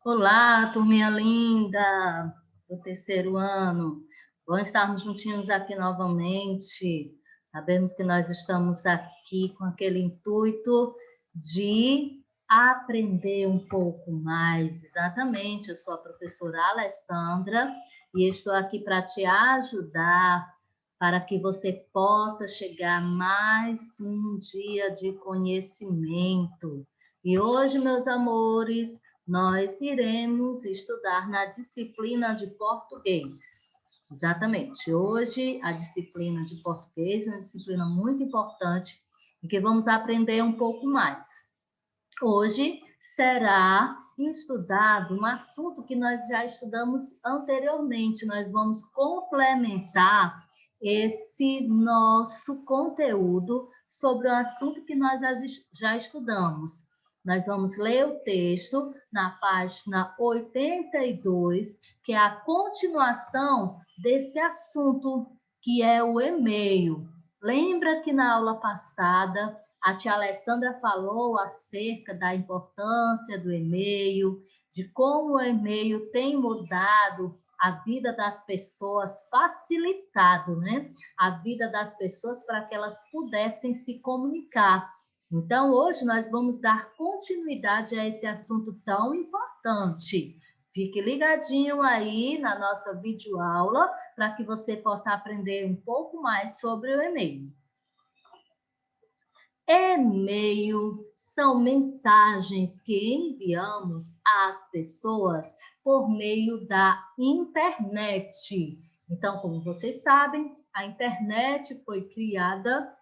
Olá, turminha linda do terceiro ano. Bom estarmos juntinhos aqui novamente. Sabemos que nós estamos aqui com aquele intuito de aprender um pouco mais. Exatamente, eu sou a professora Alessandra e estou aqui para te ajudar para que você possa chegar a mais um dia de conhecimento. E hoje, meus amores, nós iremos estudar na disciplina de português. Exatamente. Hoje, a disciplina de português é uma disciplina muito importante e que vamos aprender um pouco mais. Hoje será estudado um assunto que nós já estudamos anteriormente. Nós vamos complementar esse nosso conteúdo sobre o assunto que nós já estudamos. Nós vamos ler o texto na página 82, que é a continuação desse assunto, que é o e-mail. Lembra que na aula passada a tia Alessandra falou acerca da importância do e-mail, de como o e-mail tem mudado a vida das pessoas, facilitado, né? A vida das pessoas para que elas pudessem se comunicar. Então, hoje nós vamos dar continuidade a esse assunto tão importante. Fique ligadinho aí na nossa videoaula para que você possa aprender um pouco mais sobre o e-mail. E-mail são mensagens que enviamos às pessoas por meio da internet. Então, como vocês sabem, a internet foi criada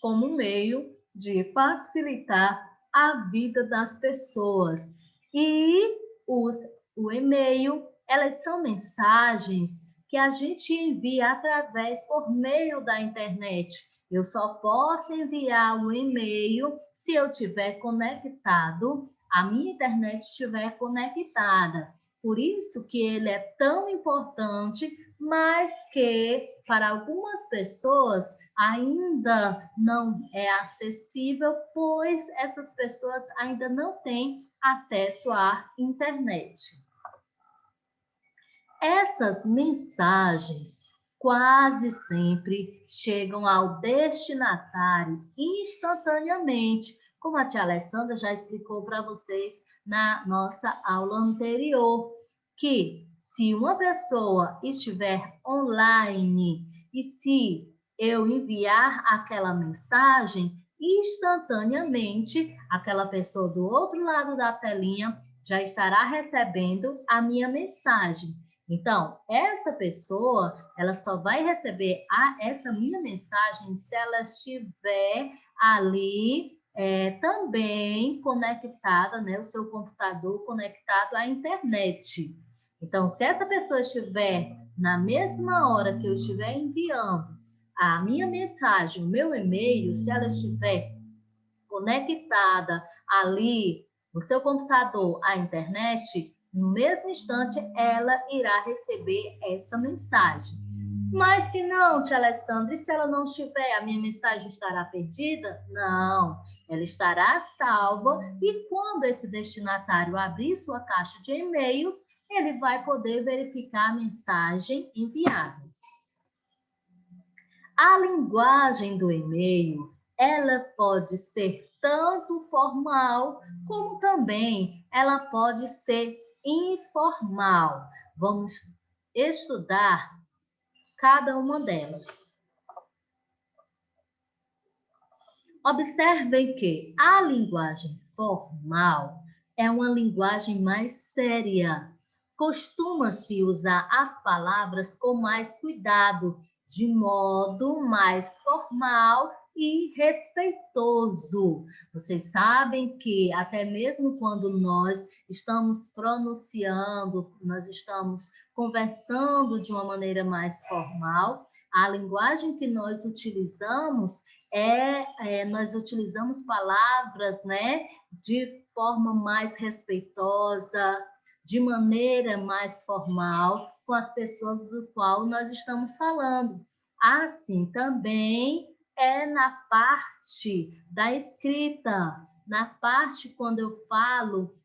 como um meio de facilitar a vida das pessoas. E o e-mail, elas são mensagens que a gente envia através por meio da internet. Eu só posso enviar o e-mail se eu estiver conectado, a minha internet estiver conectada. Por isso que ele é tão importante, mas que para algumas pessoas ainda não é acessível, pois essas pessoas ainda não têm acesso à internet. Essas mensagens quase sempre chegam ao destinatário instantaneamente, como a tia Alessandra já explicou para vocês na nossa aula anterior, que se uma pessoa estiver online e se eu enviar aquela mensagem, instantaneamente aquela pessoa do outro lado da telinha já estará recebendo a minha mensagem. Então, essa pessoa, ela só vai receber essa minha mensagem se ela estiver ali também conectada, né, o seu computador conectado à internet. Então, se essa pessoa estiver na mesma hora que eu estiver enviando a minha mensagem, o meu e-mail, se ela estiver conectada ali no seu computador à internet, no mesmo instante ela irá receber essa mensagem. Mas se não, tia Alessandra, e se ela não estiver, a minha mensagem estará perdida? Não, ela estará salva e quando esse destinatário abrir sua caixa de e-mails, ele vai poder verificar a mensagem enviada. A linguagem do e-mail, ela pode ser tanto formal, como também ela pode ser informal. Vamos estudar cada uma delas. Observem que a linguagem formal é uma linguagem mais séria. Costuma-se usar as palavras com mais cuidado, de modo mais formal e respeitoso. Vocês sabem que até mesmo quando nós estamos pronunciando, nós estamos conversando de uma maneira mais formal, a linguagem que nós utilizamos nós utilizamos palavras, né, de forma mais respeitosa, de maneira mais formal, com as pessoas do qual nós estamos falando. Assim também é na parte da escrita, na parte quando eu falo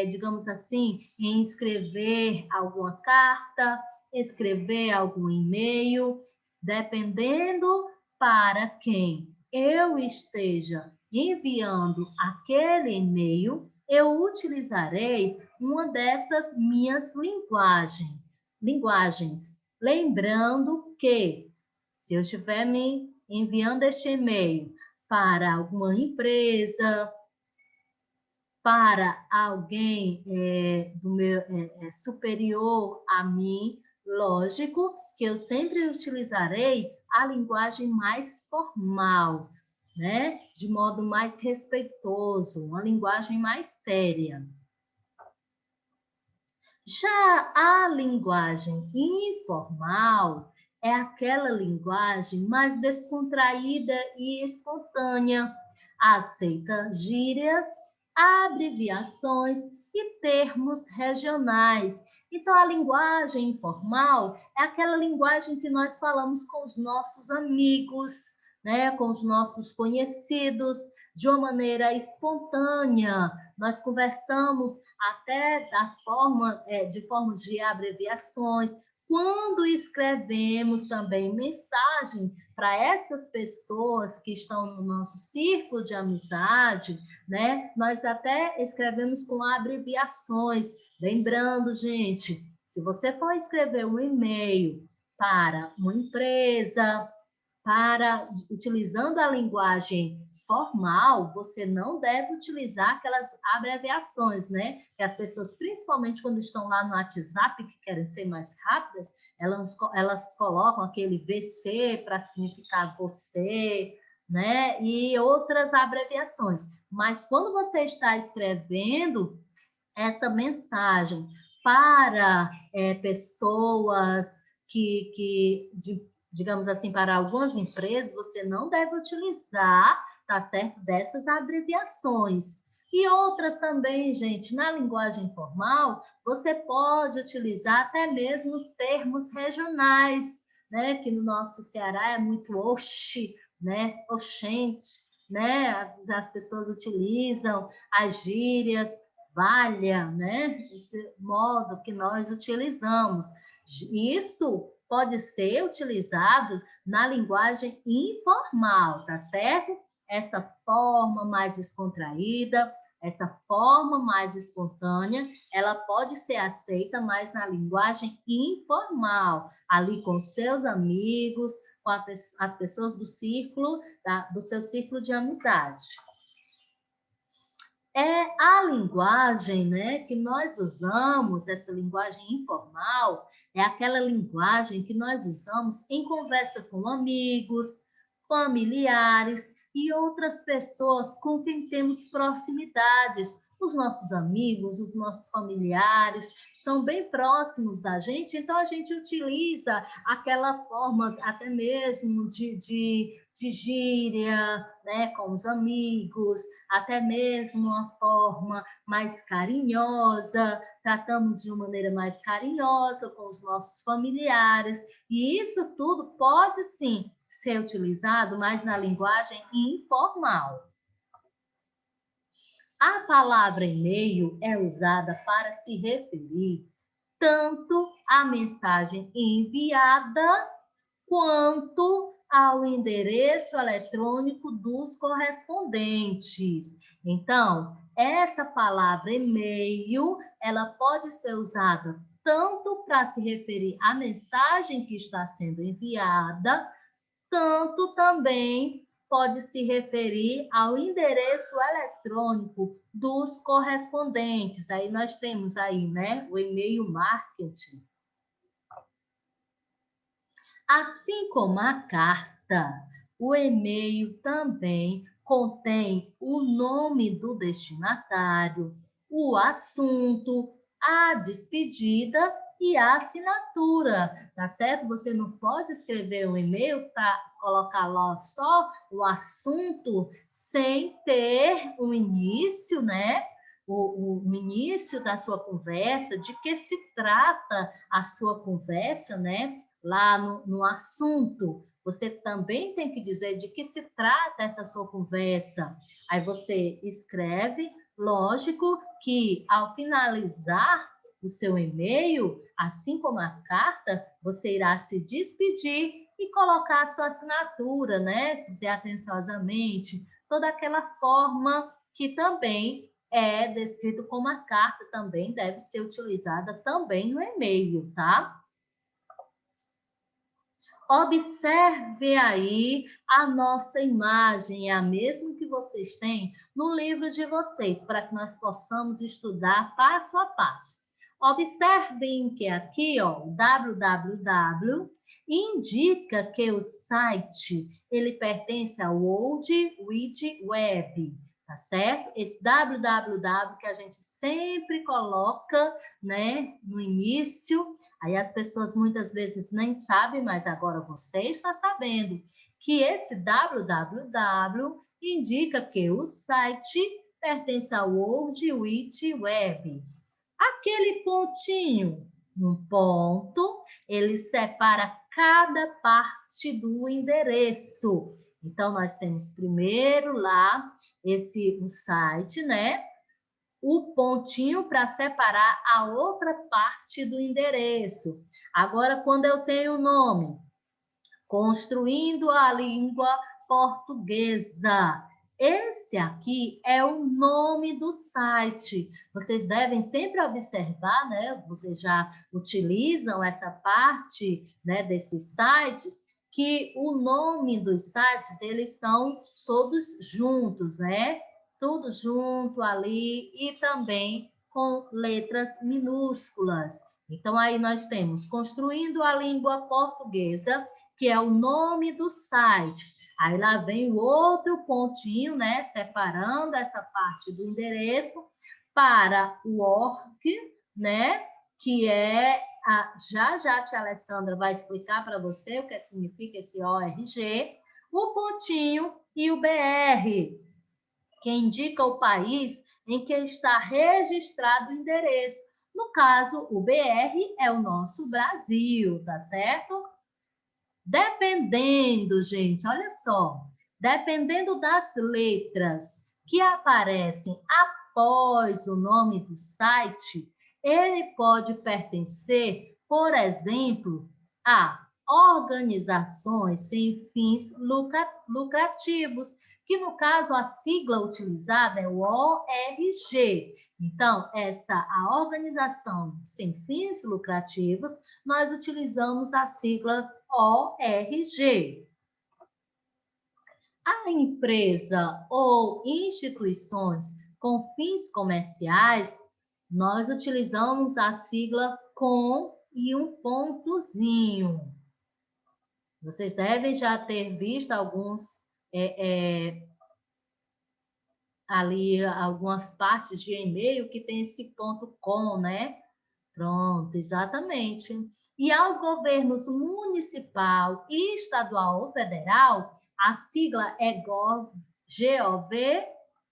digamos assim, em escrever alguma carta, escrever algum e-mail, dependendo para quem eu esteja enviando aquele e-mail, eu utilizarei uma dessas minhas linguagens. Lembrando que, se eu estiver me enviando este e-mail para alguma empresa, para alguém do meu superior a mim, lógico que eu sempre utilizarei a linguagem mais formal, né? De modo mais respeitoso, uma linguagem mais séria. Já a linguagem informal é aquela linguagem mais descontraída e espontânea, aceita gírias, abreviações e termos regionais. Então, a linguagem informal é aquela linguagem que nós falamos com os nossos amigos, né, com os nossos conhecidos, de uma maneira espontânea. Nós conversamos até de formas de abreviações, quando escrevemos também mensagem para essas pessoas que estão no nosso círculo de amizade, né? Nós até escrevemos com abreviações. Lembrando, gente, se você for escrever um e-mail para uma empresa, utilizando a linguagem formal, você não deve utilizar aquelas abreviações, né? Que as pessoas, principalmente quando estão lá no WhatsApp, que querem ser mais rápidas, elas colocam aquele VC para significar você, né? E outras abreviações. Mas quando você está escrevendo essa mensagem para pessoas digamos assim, para algumas empresas, você não deve utilizar, tá certo? Dessas abreviações. E outras também, gente, na linguagem informal, você pode utilizar até mesmo termos regionais, né? Que no nosso Ceará é muito oxi, né? Oxente, né? As pessoas utilizam as gírias, valha, né? Esse modo que nós utilizamos. Isso pode ser utilizado na linguagem informal, tá certo? Essa forma mais descontraída, essa forma mais espontânea, ela pode ser aceita mais na linguagem informal, ali com seus amigos, com as pessoas do círculo, do seu círculo de amizade. É a linguagem, né, que nós usamos, essa linguagem informal, é aquela linguagem que nós usamos em conversa com amigos, familiares e outras pessoas com quem temos proximidades. Os nossos amigos, os nossos familiares são bem próximos da gente, então a gente utiliza aquela forma até mesmo de gíria, né, com os amigos, até mesmo uma forma mais carinhosa, tratamos de uma maneira mais carinhosa com os nossos familiares, e isso tudo pode sim ser utilizado mais na linguagem informal. A palavra e-mail é usada para se referir tanto à mensagem enviada quanto ao endereço eletrônico dos correspondentes. Então, essa palavra e-mail, ela pode ser usada tanto para se referir à mensagem que está sendo enviada, tanto também pode se referir ao endereço eletrônico dos correspondentes. Aí nós temos aí, né, o e-mail marketing. Assim como a carta, o e-mail também contém o nome do destinatário, o assunto, a despedida e a assinatura, tá certo? Você não pode escrever um e-mail para colocar lá só o assunto sem ter um início, né? O início da sua conversa, de que se trata a sua conversa, né? Lá no assunto, você também tem que dizer de que se trata essa sua conversa. Aí você escreve, lógico, que, ao finalizar o seu e-mail, assim como a carta, você irá se despedir e colocar a sua assinatura, né? Dizer atenciosamente, toda aquela forma que também é descrito como a carta, também deve ser utilizada também no e-mail, tá? Observe aí a nossa imagem, é a mesma que vocês têm no livro de vocês, para que nós possamos estudar passo a passo. Observem que aqui, ó, o www indica que o site ele pertence ao World Wide Web, tá certo? Esse www que a gente sempre coloca, né, no início. Aí as pessoas muitas vezes nem sabem, mas agora você está sabendo que esse www indica que o site pertence ao World Wide Web. Aquele pontinho, um ponto, ele separa cada parte do endereço. Então, nós temos primeiro lá o site, né? O pontinho para separar a outra parte do endereço. Agora, quando eu tenho o nome, Construindo a Língua Portuguesa. Esse aqui é o nome do site. Vocês devem sempre observar, né? Vocês já utilizam essa parte, né, desses sites, que o nome dos sites, eles são todos juntos, né? Tudo junto ali e também com letras minúsculas. Então, aí nós temos Construindo a Língua Portuguesa, que é o nome do site. Aí lá vem o outro pontinho, né, separando essa parte do endereço para o org, né, que é já a tia Alessandra vai explicar para você o que significa esse ORG, o pontinho e o BR, que indica o país em que está registrado o endereço. No caso, o BR é o nosso Brasil, tá certo? Dependendo, gente, olha só, dependendo das letras que aparecem após o nome do site, ele pode pertencer, por exemplo, a organizações sem fins lucrativos, que no caso a sigla utilizada é o ORG. Então, a organização sem fins lucrativos, nós utilizamos a sigla ORG. A empresa ou instituições com fins comerciais, nós utilizamos a sigla com e um pontozinho. Vocês devem já ter visto ali algumas partes de e-mail que tem esse ponto com, né? Pronto, exatamente. E aos governos municipal, estadual ou federal, a sigla é GOV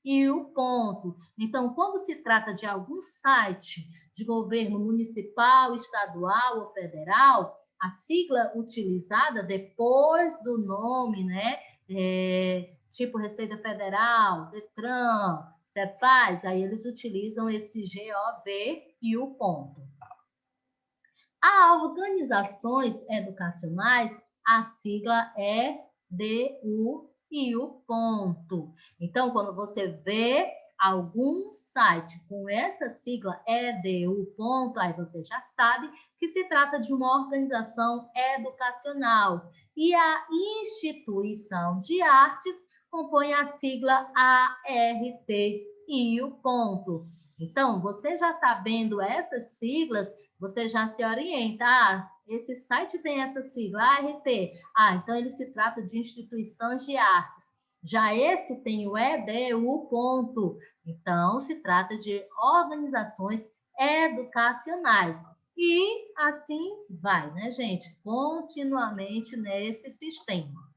e o ponto. Então, quando se trata de algum site de governo municipal, estadual ou federal, a sigla utilizada depois do nome, né? Tipo Receita Federal, Detran, Cefaz, aí eles utilizam esse GOV e o ponto. A organizações educacionais, a sigla é DU e o ponto. Então, quando você vê algum site com essa sigla EDU ponto, aí você já sabe que se trata de uma organização educacional. E a instituição de artes compõe a sigla ART e o ponto. Então, você já sabendo essas siglas, você já se orienta. Ah, esse site tem essa sigla, ART. Ah, então ele se trata de instituições de artes. Já esse tem o EDU ponto. Então, se trata de organizações educacionais. E assim vai, né, gente? Continuamente nesse sistema.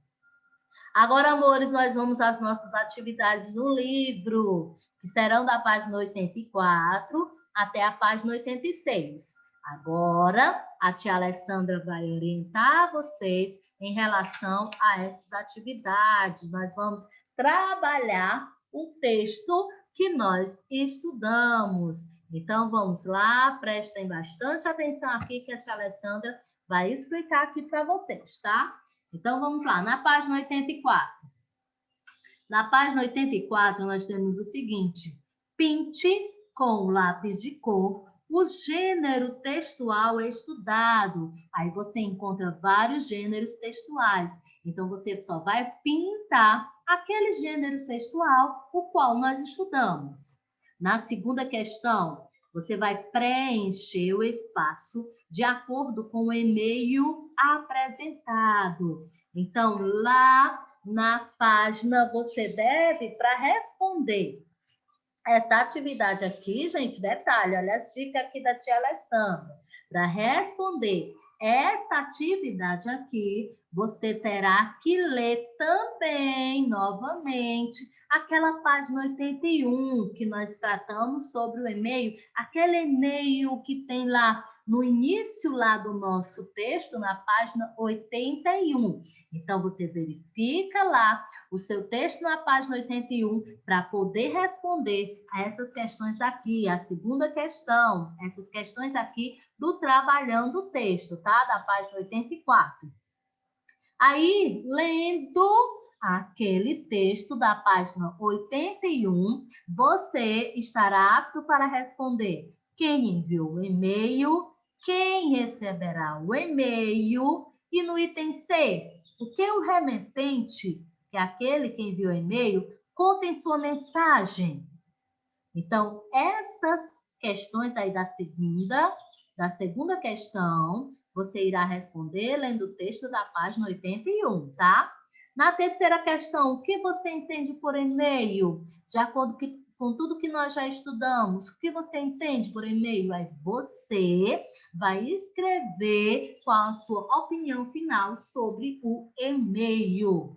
Agora, amores, nós vamos às nossas atividades no livro, que serão da página 84 até a página 86. Agora, a tia Alessandra vai orientar vocês em relação a essas atividades. Nós vamos trabalhar o texto que nós estudamos. Então, vamos lá, prestem bastante atenção aqui que a tia Alessandra vai explicar aqui para vocês, tá? Então, vamos lá, na página 84. Na página 84, nós temos o seguinte: pinte com lápis de cor o gênero textual estudado. Aí você encontra vários gêneros textuais. Então, você só vai pintar aquele gênero textual o qual nós estudamos. Na segunda questão, você vai preencher o espaço de acordo com o e-mail apresentado. Então, lá na página, você deve, para responder essa atividade aqui, gente, detalhe, olha a dica aqui da tia Alessandra. Para responder essa atividade aqui, você terá que ler também, novamente, aquela página 81, que nós tratamos sobre o e-mail, aquele e-mail que tem lá no início lá do nosso texto, na página 81. Então, você verifica lá o seu texto na página 81 para poder responder a essas questões aqui, a segunda questão, essas questões aqui do Trabalhando o Texto, tá? Da página 84. Aí, lendo aquele texto da página 81, você estará apto para responder quem enviou o e-mail, quem receberá o e-mail e no item C, o que o remetente, que é aquele que enviou o e-mail, conta em sua mensagem. Então, essas questões aí da segunda questão, você irá responder lendo o texto da página 81, tá? Na terceira questão, o que você entende por e-mail? De acordo com tudo que nós já estudamos, o que você entende por e-mail? Aí você vai escrever qual a sua opinião final sobre o e-mail.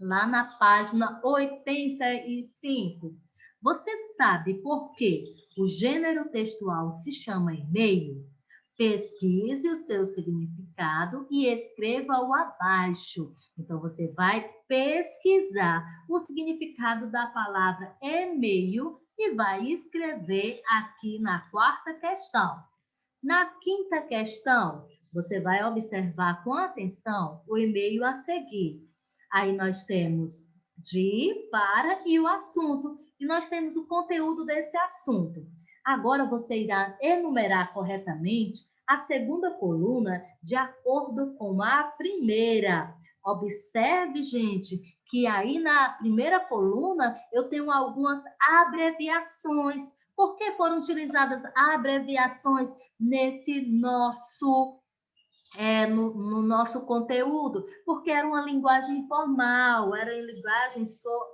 Lá na página 85. Você sabe por que o gênero textual se chama e-mail? Pesquise o seu significado e escreva-o abaixo. Então, você vai pesquisar o significado da palavra e-mail e vai escrever aqui na quarta questão. Na quinta questão, você vai observar com atenção o e-mail a seguir. Aí nós temos de, para e o assunto. E nós temos o conteúdo desse assunto. Agora você irá enumerar corretamente a segunda coluna de acordo com a primeira. Observe, gente, que aí na primeira coluna eu tenho algumas abreviações. Por que foram utilizadas abreviações nesse nosso no nosso conteúdo? Porque era uma linguagem informal, era linguagem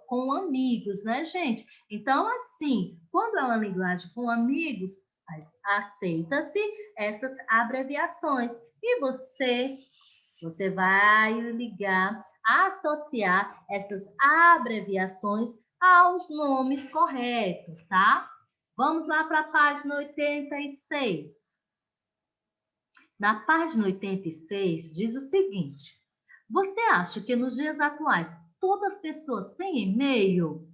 com amigos, né, gente? Então, assim, quando é uma linguagem com amigos, aceita-se essas abreviações. E você vai ligar, associar essas abreviações aos nomes corretos, tá? Vamos lá para a página 86. Na página 86 diz o seguinte: você acha que nos dias atuais todas as pessoas têm e-mail?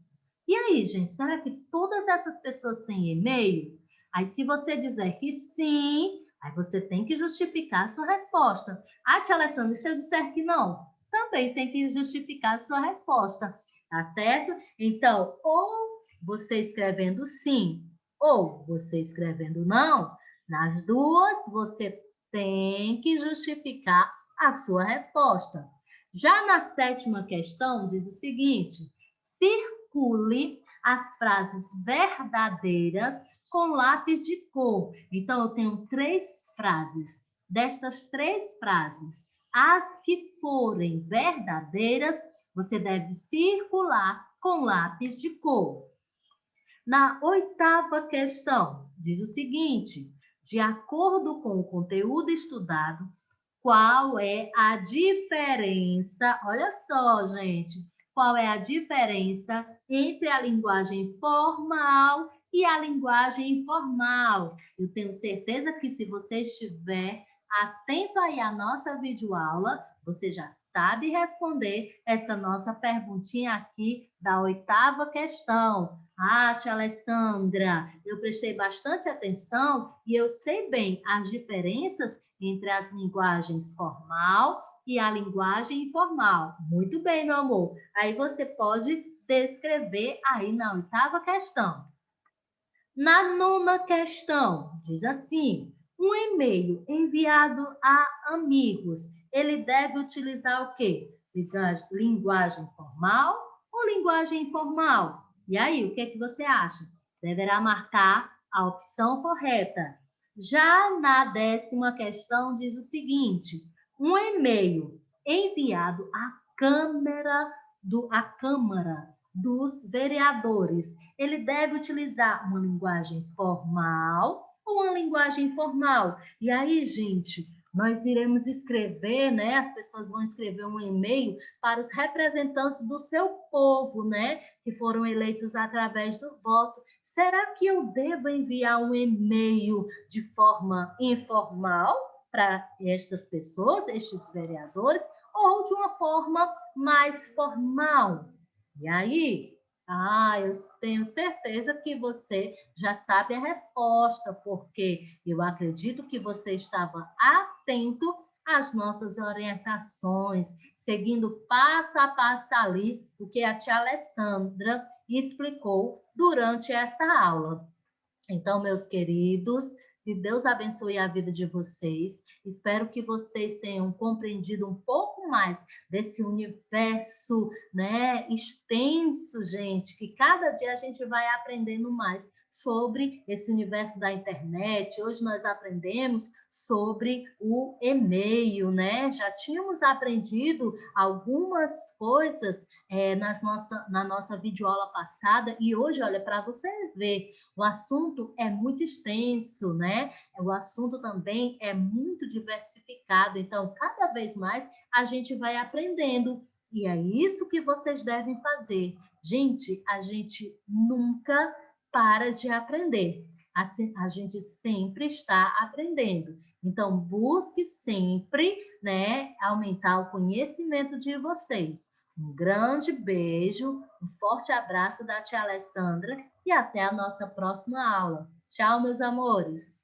E aí, gente, será que todas essas pessoas têm e-mail? Aí, se você dizer que sim, aí você tem que justificar a sua resposta. Ah, tia Alessandra, e se eu disser que não? Também tem que justificar a sua resposta, tá certo? Então, ou você escrevendo sim, ou você escrevendo não, nas duas você tem que justificar a sua resposta. Já na sétima questão, diz o seguinte: circule as frases verdadeiras com lápis de cor. Então, eu tenho 3 frases. Destas 3 frases, as que forem verdadeiras, você deve circular com lápis de cor. Na oitava questão, diz o seguinte: de acordo com o conteúdo estudado, qual é a diferença? Olha só, gente, qual é a diferença entre a linguagem formal e a linguagem informal? Eu tenho certeza que se você estiver atento aí à nossa videoaula, você já sabe responder essa nossa perguntinha aqui da oitava questão. Ah, tia Alessandra, eu prestei bastante atenção e eu sei bem as diferenças entre as linguagens formal e a linguagem informal. Muito bem, meu amor. Aí você pode descrever aí na oitava questão. Na nona questão, diz assim: um e-mail enviado a amigos, ele deve utilizar o quê? Linguagem formal ou linguagem informal? E aí, o que é que você acha? Deverá marcar a opção correta. Já na décima questão, diz o seguinte: um e-mail enviado à Câmara dos Vereadores, ele deve utilizar uma linguagem formal ou uma linguagem informal? E aí, gente, nós iremos escrever, né? As pessoas vão escrever um e-mail para os representantes do seu povo, né? Que foram eleitos através do voto. Será que eu devo enviar um e-mail de forma informal para estas pessoas, estes vereadores, ou de uma forma mais formal? E aí, eu tenho certeza que você já sabe a resposta, porque eu acredito que você estava atento às nossas orientações, seguindo passo a passo ali o que a tia Alessandra explicou durante essa aula. Então, meus queridos, que Deus abençoe a vida de vocês. Espero que vocês tenham compreendido um pouco mais desse universo, né, extenso, gente, que cada dia a gente vai aprendendo mais sobre esse universo da internet. Hoje nós aprendemos sobre o e-mail, né? Já tínhamos aprendido algumas coisas na nossa videoaula passada e hoje, olha, para você ver, o assunto é muito extenso, né? O assunto também é muito diversificado, então cada vez mais a gente vai aprendendo. E é isso que vocês devem fazer. Gente, a gente nunca para de aprender. Assim, a gente sempre está aprendendo. Então, busque sempre, né, aumentar o conhecimento de vocês. Um grande beijo, um forte abraço da tia Alessandra e até a nossa próxima aula. Tchau, meus amores!